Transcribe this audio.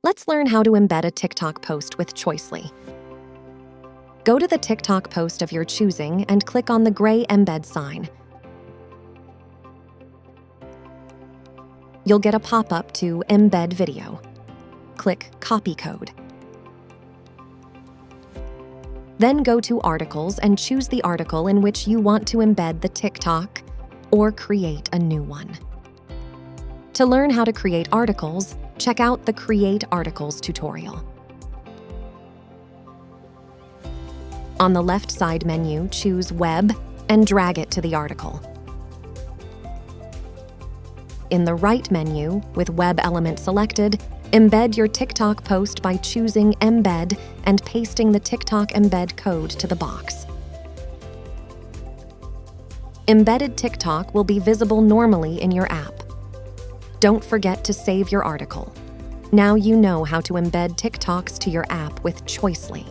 Let's learn how to embed a TikTok post with Choicely. Go to the TikTok post of your choosing and click on the gray embed sign. You'll get a pop-up to Embed Video. Click Copy Code. Then go to Articles and choose the article in which you want to embed the TikTok or create a new one. To learn how to create articles, check out the Create Articles tutorial. On the left side menu, choose Web and drag it to the article. In the right menu, with Web element selected, embed your TikTok post by choosing Embed and pasting the TikTok embed code to the box. Embedded TikTok will be visible normally in your app. Don't forget to save your article. Now you know how to embed TikToks to your app with Choicely.